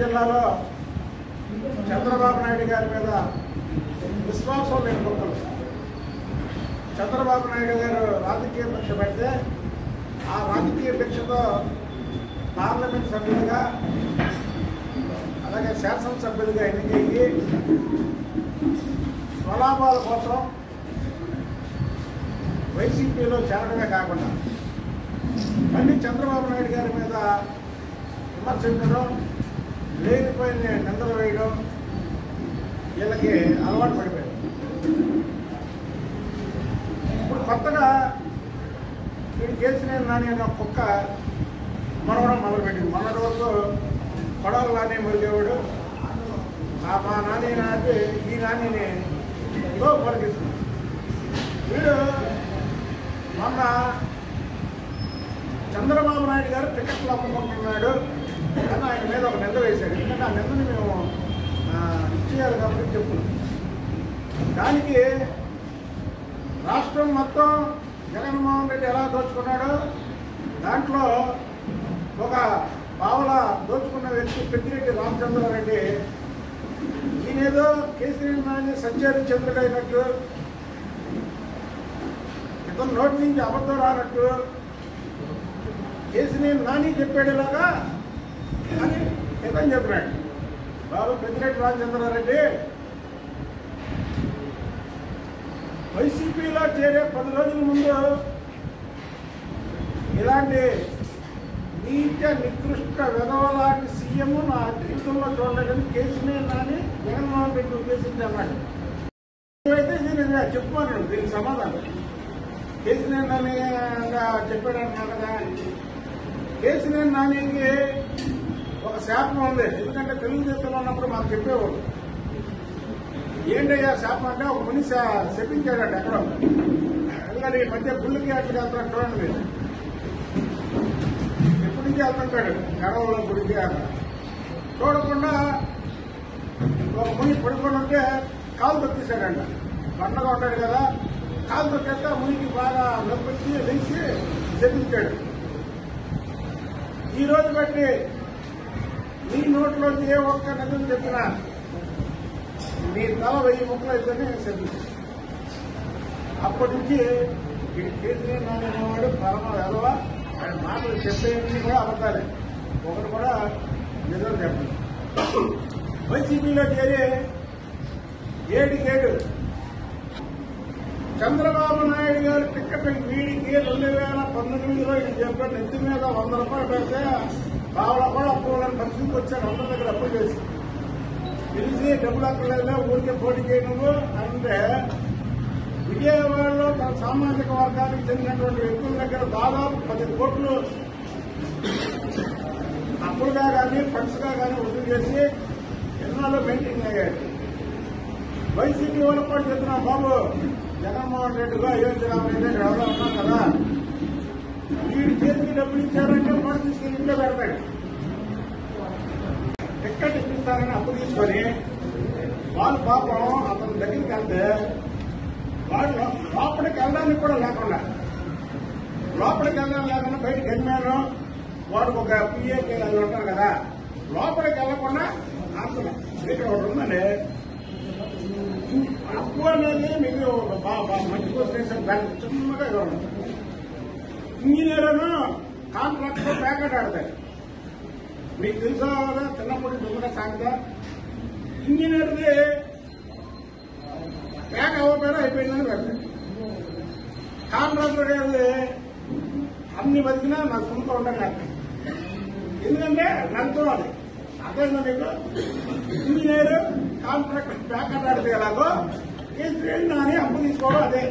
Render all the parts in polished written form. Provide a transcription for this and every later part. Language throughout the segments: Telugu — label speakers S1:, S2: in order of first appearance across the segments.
S1: జిల్లాలో చంద్రబాబు నాయుడు గారి మీద విశ్వాసం లేని భక్తులు. చంద్రబాబు నాయుడు గారు రాజకీయ భిక్ష పెడితే ఆ రాజకీయ భిక్షతో పార్లమెంట్ సభ్యులుగా అలాగే శాసనసభ్యులుగా ఎన్నికయ్యి స్వలాభాల కోసం వైసీపీలో చేరడమే కాకుండా మళ్ళీ చంద్రబాబు నాయుడు గారి మీద విమర్శించడం, లేనిపోయిన నిందలు వేయడం వీళ్ళకి అలవాటు పడిపోయారు. ఇప్పుడు కొత్తగా వీడు కేసినేని నాని అనే కుక్క మరవడం మొదలుపెట్టింది. మొన్నటి వరకు కొడవల నాని మురిగేవాడు, మా నాని నాటి ఈ నానిని పొరిగిస్తుంది. వీడు మొన్న చంద్రబాబు నాయుడు గారు టికెట్లు అమ్ముకుంటున్నాడు అని ఆయన మీద ఒక నింద వేశాడు. ఎందుకంటే ఆ నిందని మేము ఇచ్చేయాలి కాబట్టి చెప్పున్నాం. దానికి రాష్ట్రం మొత్తం జగన్మోహన్ రెడ్డి ఎలా దోచుకున్నాడో దాంట్లో ఒక పావలా దోచుకున్న వ్యక్తి పెద్దిరెడ్డి రామచంద్రారెడ్డి ఈయనేదో కేసీఆర్ నాని సంచారి చంద్రుడైనట్టు, ఇతను నోటి నుంచి అబద్ధం రానట్టు కేసీఆర్ నాని చెప్పేలాగా అని ఇతను చెప్పినాడు. బాబు పెద్దిరెడ్డి రామచంద్రారెడ్డి వైసీపీలో చేరే 10 రోజుల ముందు ఇలాంటి నీచ నికృష్ట విధవలాంటి సీఎం నా జీవితంలో చూడలేదని కేసీఆర్ నాని జగన్మోహన్ రెడ్డి ఉద్దేశించన్నాడు. అయితే దీన్ని చెప్పుకోను, దీనికి సమాధానం కేసీఆర్ నాని చెప్పాడన్నా కదా. కేసీఆర్ నానికి ఒక శాపం ఉంది. ఎందుకంటే తెలుగుదేశంలో ఉన్నప్పుడు మాకు చెప్పేవాడు. ఏంటయ్యా శాపం అంటే ఒక ముని శపించాడట ఎక్కడో. ఎందుకంటే ఈ మధ్య గుళ్ళకి అట్లా వెళ్తాడు చూడండి మీరు. ఎప్పటి నుంచి వెళ్తుంటాడు గడవలో గుడికి అక్కడ చూడకుండా ఒక ముని పడుకొని ఉంటే కాలు తొక్కేశాడంట. బండగా ఉంటాడు కదా, కాలు తొక్కేస్తే మునికి బాగా నొప్పించి లేచి శపించాడు. ఈ రోజు బట్టి నీ నోట్లోంచి ఏ ఒక్క నిజం చెప్పినా నీ తల 1000 ముక్కలు అయితేనే శపించాడు. అప్పటి నుంచి కేసీఆర్ నాని అనేవాడు పరమ వెధవ. ఆయన మాటలు చెప్పేవన్నీ కూడా అబద్ధాలే, ఒకరు కూడా నిజం చెప్పండి. వైసీపీలో చేరి 7 చంద్రబాబు నాయుడు గారు టికెట్ వీడికి 2019లో ఇది చెప్పాడు. నెత్తి మీద 100 రూపాయలు పెడితే పావుల కూడా అప్పులని పరిస్థితికి వచ్చాడు. అందరి దగ్గర అప్పులు చేసి పిలిచి డబ్బులు అక్కర్లేదా ఊరికే పోటీ చేయను అంటే విజయవాడలో తన సామాజిక వర్గానికి చెందినటువంటి వ్యక్తుల దగ్గర దాదాపు 10 కోట్లు అప్పులుగా కానీ ఫండ్స్గా కానీ వసూలు చేసి ఎన్నాళ్ళు మెయింటైన్ అయ్యాడు. వైసీపీ వాళ్ళకి కూడా చెప్తున్నా, బాబు జగన్మోహన్ రెడ్డిగా అయోధ్య రామరెడ్డి ఎవరో ఉన్నాం కదా, వీడి చేతికి డబ్బులు ఇచ్చారంటే కూడా తీసుకుని ఇంట్లో పెడతాడు. టికెట్ ఇప్పిస్తారని అప్పు తీసుకొని వాళ్ళు పాపం అతని దగ్గరికి వెళ్తే వాళ్ళు లోపలికి వెళ్ళడానికి కూడా లేకుండా బయటకు వెళ్ళారు. వాడికి ఒక పిఏకి అది ఉంటారు కదా, లోపలికి వెళ్లకుండా అసలు ఇక్కడ ఒకటి ఉందండి. అప్పు అనేది మీకు మంచి కోసం దానికి చిన్నగా ఇవ్వండి. ఇంజనీర్లను కాంట్రాక్ట్ ప్యాకెట్ ఆడతాయి. మీకు తెలుసా చిన్నప్పుడు దుమ్మగా సాగుతా ఇంజనీర్ది ప్యాక్ అవ్వకపోయినా అయిపోయిందని పెడతాయి. కాంట్రాక్టర్ గారిది అన్ని బతికినా నాకు సొంత ఉండగా, ఎందుకంటే నలుతో అది అదేనా మీకు ఇంజనీర్ కాంట్రాక్టర్ ప్యాకెట్ ఆడితే ఎలాగో కేసీఆర్ నాని అప్పు తీసుకోవడం అదే.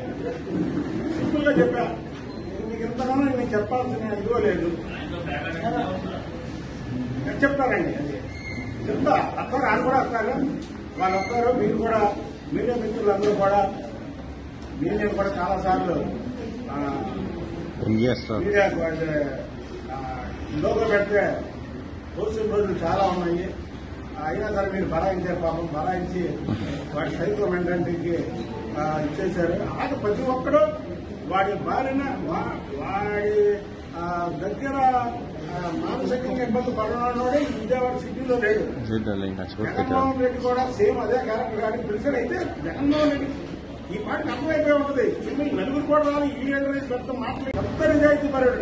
S1: సింపుల్ గా చెప్పా. మీకు ఇంతగానో నేను చెప్పాల్సిన ఇదిగో లేదు, చెప్తానండి. అది చెప్తా. వస్తారు, ఆయన కూడా వస్తారు, వాళ్ళు వస్తారు. మీరు కూడా మీడియా మిత్రులందరూ కూడా నేను కూడా చాలా సార్లు మీడియా లోగో పెడితే తోసిన రోజులు చాలా ఉన్నాయి. అయినా సరే మీరు బరాయించారు. పాపం బరాయించి వాడి సైకో మెంటాలిటీకి ఇచ్చేశారు. అలాగే ప్రతి ఒక్కడు వాడి బారిన వాడి దగ్గర మానసికంగా ఇబ్బంది పడినోడే ఈ విజయవాడ సిటీలో లేడు. జగన్మోహన్ రెడ్డి కూడా సేమ్ అదే క్యారెక్టర్ కానీ ప్రిన్సిపల్ అయితే జగన్మోహన్ రెడ్డి ఈ పాటికి అర్థమైపోయి ఉంటుంది. నలుగురు కూడా రాదు ఈ పెద్ద మాట్లాడి కొత్త నిజాయితీ పరుడు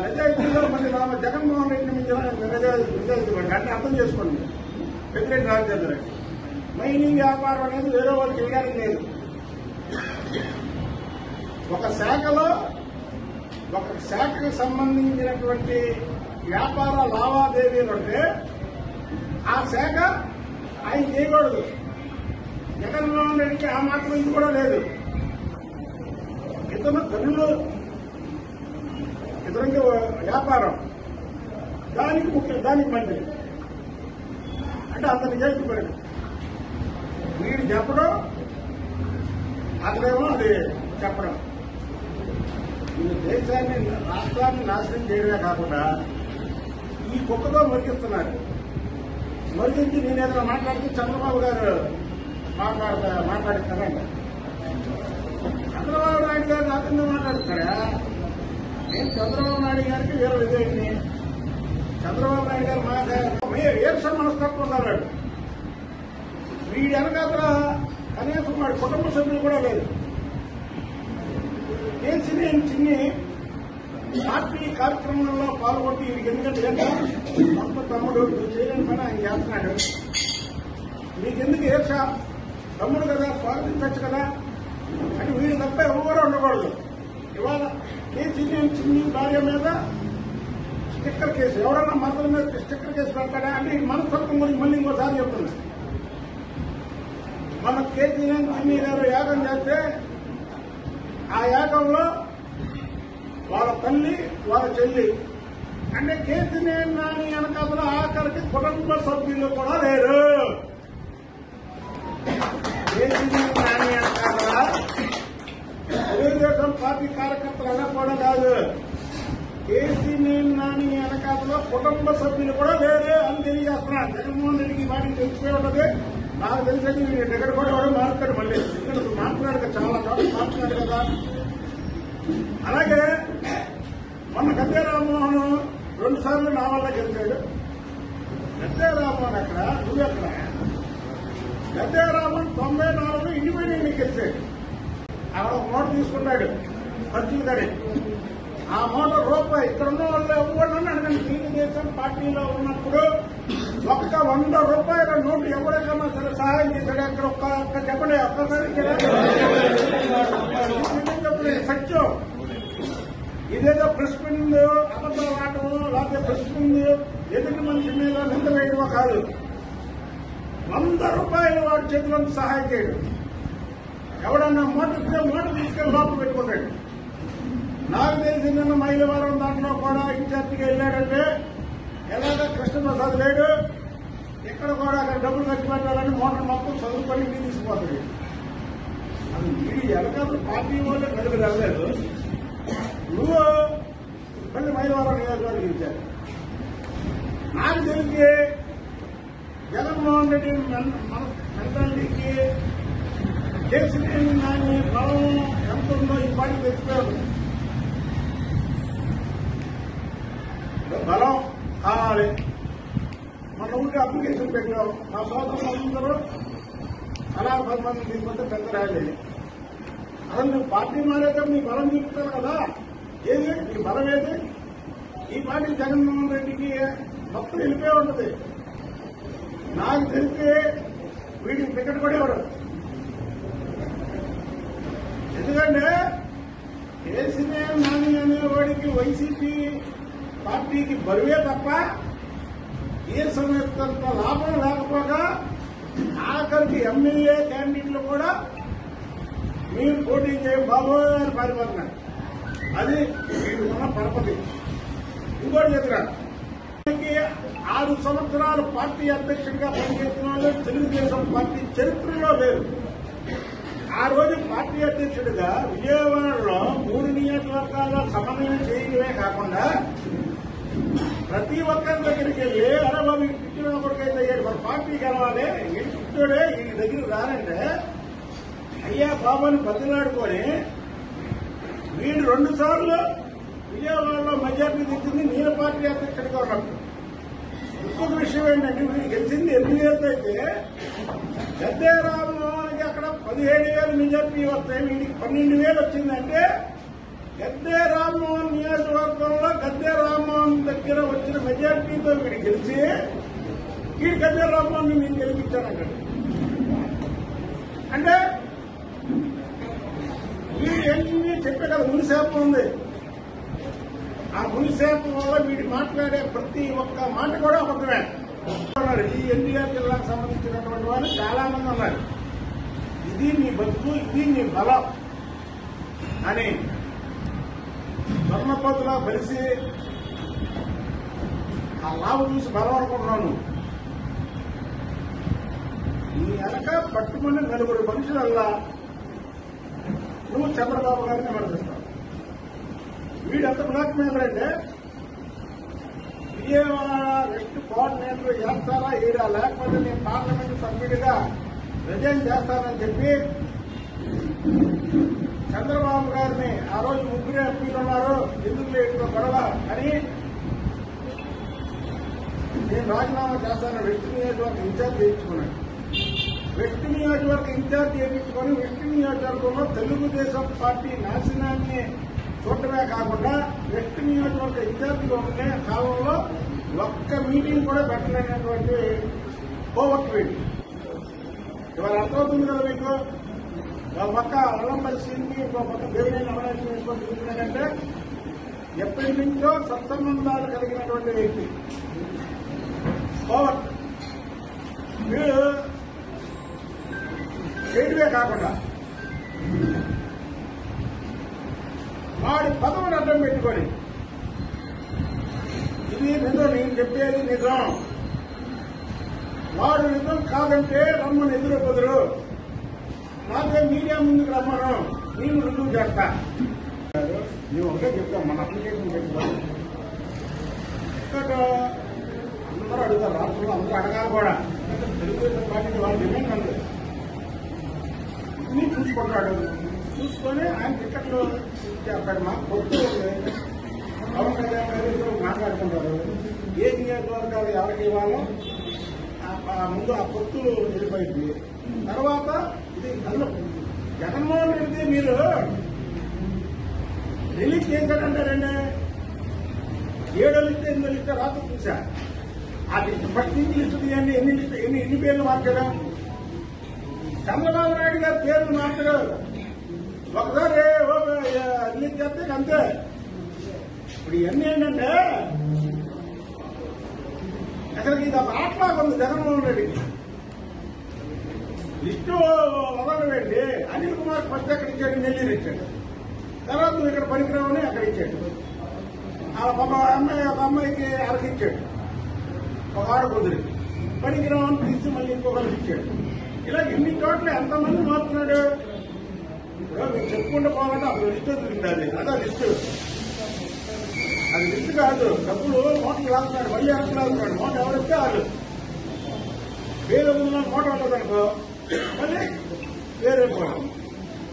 S1: నిజాయితీలో మళ్ళీ జగన్మోహన్ రెడ్డిని మించిన నిజాయితీ పరుడు అంటే అర్థం చేసుకోండి. పెద్దిరెడ్డి రాజేంద్ర రెడ్డి మైనింగ్ వ్యాపారం అనేది వేరే వాళ్ళు చేయడానికి లేదు. ఒక శాఖకు సంబంధించినటువంటి వ్యాపార లావాదేవీలు ఉంటే ఆ శాఖ ఆయన చేయకూడదు. జగన్మోహన్ రెడ్డికి ఆ మాత్రం ఇది కూడా లేదు. ఇతరులకి వ్యాపారం దానికి ముఖ్యం, దానికి మంచి అంటే అంత నిజాయితీ పడదు. వీడు చెప్పడం అతనేమో అది చెప్పడం. వీళ్ళు దేశాన్ని రాష్ట్రాన్ని నాశనం చేయడమే కాకుండా ఈ కుక్కతో మరిగిస్తున్నారు. మరిగించి నేను ఏదైనా మాట్లాడితే చంద్రబాబు గారు మాట్లాడిస్తారంట. చంద్రబాబు నాయుడు గారు నాతో మాట్లాడుతారా? నేను చంద్రబాబు నాయుడు గారికి వేరే విజయాన్ని చంద్రబాబు నాయుడు గారు ఏర్ష మనస్తత్వం ఉన్నారు. వీడి వెనకాల కనీసం వాడి కుటుంబ సభ్యులు కూడా లేదు. కేసీఆర్ చిన్ని పార్టీ కార్యక్రమంలో పాల్గొంటే వీడికి ఎందుకంటే మొత్తం తమ్ముడు చేయలేని పని ఆయన చేస్తున్నాడు. మీకెందుకు ఏర్ష? తమ్ముడు కదా, స్వాగతించచ్చు కదా అని వీడు తప్ప ఎవరు ఉండకూడదు. ఇవాళ కేసీఆర్ చిన్ని భార్య మీద స్టిక్కర్ కేసు, ఎవరన్నా మద్దతు మీద స్టిక్కర్ కేసు పెడతాడా అంటే మనస్తత్వం గురించి మళ్ళీ ఇంకోసారి చెప్తున్నా. మన కేసీఆర్ చిన్ని గారు యాగం చేస్తే ఆ యాగంలో వాళ్ళ తల్లి వాళ్ళ చెల్లి అంటే కేసీఆర్ నాని వెనకాల ఆఖరికి కుటుంబ సభ్యులు కూడా లేరు. కేసీఆర్ నాని వెనకాల తెలుగుదేశం పార్టీ కార్యకర్తలు అనకపోవడం కాదు, కేసీఆర్ నాని వెనకాల కుటుంబ సభ్యులు కూడా లేరు అని తెలియజేస్తున్నారు. జగన్మోహన్ రెడ్డికి వాటికి తెలిసిపోయి ఉంటుంది. నాకు తెలిసి వీడి దగ్గర కూడా ఎవడో మారుతాడు. మళ్ళీ ఇక్కడ మాట్లాడక చాలా చోట్ల మాట్లాడు కదా. అలాగే మొన్న గద్దె రామ్మోహన్ 2 సార్లు నా వల్ల గెలిచాడు. గద్దె రామ్మోహన్ అక్కడ నువ్వెక్కడ? గద్దె రామ్మోహన్ 94లో ఇండిపెండెంట్ గెలిచాడు. అక్కడ ఒక మోటార్ తీసుకున్నాడు ఖర్చులు కానీ. ఆ మోటార్ రూపాయి ఇక్కడ ఉన్న వాళ్ళు ఎవరన్నా అడగండి. తెలుగుదేశం పార్టీలో ఉన్నప్పుడు ఒక్క 100 రూపాయల నోటు ఎవరికన్నా సరే సహాయం చేశాడు. అక్కడ ఒక్క చెప్పండి, ఒక్కసారి సత్యం. ఇదేదో ప్రెస్ ముందు అబద్ధాలు ఆటమో లేకపోతే ప్రెస్ ముందు ఎదుటి మనిషి మీద నింద వేయడమో కాదు. 100 రూపాయలు వాడి చేతిలో సహాయం చేయడు. ఎవడన్నా మోటార్ తీసుకెళ్లి లోపల పెట్టుకుంటాడు. నాకు తెలిసి నిన్న మైలవరం దాంట్లో కూడా ఇన్ఛార్జిగా వెళ్ళాడంటే ఎలాగా కృష్ణప్రసాద్ లేడు. ఎక్కడ కూడా అక్కడ డబ్బులు ఖర్చు పెట్టాలని మోటార్ మొత్తం చదువుకొని ఇంటికి తీసుకుపోతాడు. అది వీడి ఎలాగ పార్టీ వాళ్ళు నలుగురు వెళ్ళలేదు. నువ్వు మళ్ళీ మైలవరం నియోజకవర్గం ఇచ్చారు. నాకు తెలిసి జగన్మోహన్ రెడ్డి మెంటాలిటీకి కేసీఆర్ నాని బలం ఎంత ఉందో ఈ పార్టీ తెచ్చిపోయారు. బలం కావాలి. మన ఊరికి అప్లికేషన్ పెట్టాం. మా సోదరులు అందరూ అలా 10 మంది తీసుకుంటే పెద్ద రాలేదు. అసలు నువ్వు పార్టీ మారేదే నీ బలం చూపుతారు కదా. ఏది నీ బలం ఏది? ఈ పార్టీ జగన్మోహన్ రెడ్డికి మొత్తం వెళ్ళిపోయి ఉంటుంది. నాకు తెలిసి వీడికి టికెట్ కూడా ఇవ్వడు. ఎందుకంటే కేసీఆర్ నాని అనేవాడికి వైసీపీ పార్టీకి బరువే తప్ప ఏ సమయంత లాభం లేకపోగా ఆఖరికి ఎమ్మెల్యే క్యాండిడేట్లు కూడా మీరు పోటీ చేయ బాబోయ్ అని పారిపోతున్నారు. అది వీళ్ళు ఉన్న పరపతి. ఇంకోటి చెప్తున్నా, 6 సంవత్సరాలు పార్టీ అధ్యక్షుడిగా పనిచేసిన వాళ్ళు తెలుగుదేశం పార్టీ చరిత్రలో లేరు. ఆ రోజు పార్టీ అధ్యక్షుడిగా విజయవాడలో 3 నియోజకవర్గాల్లో సమన్వయం చేయడమే కాకుండా ప్రతి ఒక్కరి దగ్గరికి వెళ్ళి అరే బాబు ఈ పిచ్చిన కొడుకైతే మరి పార్టీ గెలవాలి, ఈ పిచ్చోడే ఈ దగ్గరికి రానంటే అయ్యా బాబుని బతిలాడుకొని వీడు 2 సార్లు విజయవాడలో మెజార్టీ తెచ్చింది నేను పార్టీ అధ్యక్షుడిగా ఉన్నప్పుడు. ఇంకొక విషయం ఏంటంటే వీడు గెలిచింది 8,000 అయితే గద్దె రామ్మోహన్కి అక్కడ 17,000 మెజార్టీ వస్తాయి, వీడికి 12,000 వచ్చిందంటే గద్దె రామ్మోహన్ నియోజకవర్గంలో గద్దె రామ్మోహన్ దగ్గర వచ్చిన మెజార్టీతో వీడు గెలిచి వీడు గద్దె రామ్మోహన్ నేను గెలిపించానంటాడు. అంటే వీడు ఏంటి చెప్పే కదా మునిశాపం ఉంది. ఆ మునిశాపం వల్ల వీడు మాట్లాడే ప్రతి ఒక్క మాట కూడా అబద్ధమే. ఈ ఎన్టీఆర్ జిల్లాకు సంబంధించినటువంటి వాళ్ళు చాలా మంది ఉన్నారు. ఇది నీ బతుకు, ఇది నీ బలం అని ధర్మపోతులా కలిసి ఆ లాభం చూసి బలం అనుకుంటున్నాను. నీ వెనక పట్టుకుని 4 మనుషులల్లా నువ్వు చంద్రబాబు గారిని విమర్శిస్తావు. వీడు ఎంత బ్లాక్ మెయిల్ అంటే విజయవాడ వెస్ట్ కోఆర్డినేటర్ చేస్తారా ఈడ, లేకపోతే నేను పార్లమెంటు సభ్యుడిగా రిజైన్ చేస్తానని చెప్పి చంద్రబాబు గారిని ఆ రోజు 3 ఎంపీలు ఉన్నారు, ఎందుకు లేదు గొడవ అని నేను రాజీనామా చేస్తానని వెస్ట్ నియోజకవర్గ ఇన్ఛార్జ్ చేయించుకున్నాను. వెస్ట్ నియోజకవర్గ ఇన్ఛార్జ్ చేయించుకొని వెస్ట్ నియోజకవర్గంలో తెలుగుదేశం పార్టీ నాశనాన్ని చూడటమే కాకుండా వెస్ట్ నియోజకవర్గ ఇన్ఛార్జిగా ఉండే కాలంలో ఒక్క మీటింగ్ కూడా పెట్టలేనటువంటి కోవర్ట్ వీడి. ఇవాళ అర్థమవుతుంది కదా మీకు. ఒక పక్క అల్లం పరిస్థితిని ఇంకో పక్క దేవినేని అవినాశం వేసుకొని తిరుగుతున్నాడంటే ఎప్పటి నుంచో సత్సంబంధాలు కలిగినటువంటి వ్యక్తి కోవర్ట్. వీడు చేయడమే కాకుండా వాడి పదవుని అడ్డం పెట్టుకొని ఇది నిజం, నేను చెప్పేది నిజం, వాడు నిజం కాదంటే రమ్మని ఎదురు కుదరు, నాకే మీడియా ముందుకు రమ్మను, నేను రుజువు చేస్తా. మేము ఒకటే చెప్తాం, మన అప్లికేషన్ చెప్తాం. ఇక్కడ అందరూ అడుగుతారు, రాష్ట్రంలో అందరూ అడగాలి కూడా. తెలుగుదేశం పార్టీకి వాళ్ళ డిమాండ్ ఉంది. ఇన్ని చూసుకుంటాడు, చూసుకొని ఆయన టికెట్లు అక్కడ మాకు పొత్తు ఉంది, పవన్ కళ్యాణ్ గారు మాట్లాడుకుంటారు. ఏ నియోజకవర్గాలు ఎవరికి ఇవ్వాలో ముందు ఆ పొత్తు వెళ్ళిపోయింది. తర్వాత ఇది అసలు జగన్మోహన్ రెడ్డి మీరు రిలీజ్ చేశాడంటారండి. 7 లిస్టు 8 లిస్టు రాత్రి చూసా. ఆ లిస్టు ఫస్ట్ నుంచి లిస్టు తీయండి, ఎన్ని పేర్లు మార్చడం. చంద్రబాబు నాయుడు గారి పేర్లు మార్చడం ఒకసారి రిలీజ్ చేస్తే అంతే. ఇప్పుడు ఇవన్నీ ఏంటంటే అసలు ఇది ఒక ఆటలాగా ఉంది జగన్మోహన్ రెడ్డికి. లిస్టు వదలవేండి. అనిల్ కుమార్ ఫస్ట్ అక్కడ ఇచ్చాడు, నెల్లూరు ఇచ్చాడు. తర్వాత నువ్వు ఇక్కడ పనికిరావని అక్కడ ఇచ్చాడు. ఒక అమ్మాయికి అరకిచ్చాడు, ఒక ఆడకూతురికి పనికిరావని తీసి మళ్ళీ ఇంకొకరికి ఇచ్చాడు. ఇలా ఎన్ని చోట్ల ఎంతమంది మారుతున్నాడు. ఇప్పుడు మీరు చెప్పుకుంటూ పోవాలంటే అప్పుడు లిస్టు వదిలిండాలి. అదా లిస్టు, అది లిస్టు కాదు. డబ్బులు నోట్లు రాస్తున్నాడు, మళ్ళీ వెనక్కి రాస్తున్నాడు. నోట్ ఎవరిస్తే వాళ్ళు వేరే నోట్ ఉండదనుకో మళ్ళీ వేరే పోవడం.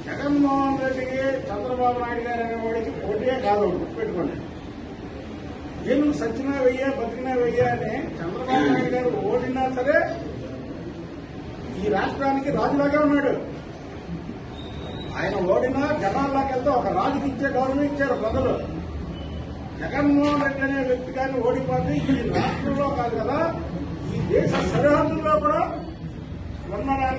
S1: జగన్మోహన్ రెడ్డికి చంద్రబాబు నాయుడు గారు అనేవాడికి పోటీయే కాదు, గుర్తుపెట్టుకోండి. నేను సచ్చినా వెయ్యా బతికినా వెయ్యా అని చంద్రబాబు నాయుడు గారు ఓడినా సరే ఈ రాష్ట్రానికి రాజులాగా ఉన్నాడు. ఆయన ఓడినా జనాల్లోకి వెళ్తే ఒక రాజుకి ఇచ్చే గౌరవం ఇచ్చారు ప్రజలు. జగన్మోహన్ రెడ్డి అనే వ్యక్తి కానీ ఓడిపోతే ఈ రాష్ట్రంలో కాదు కదా, ఈ దేశ సరిహద్దుల్లో కూడా ఉన్న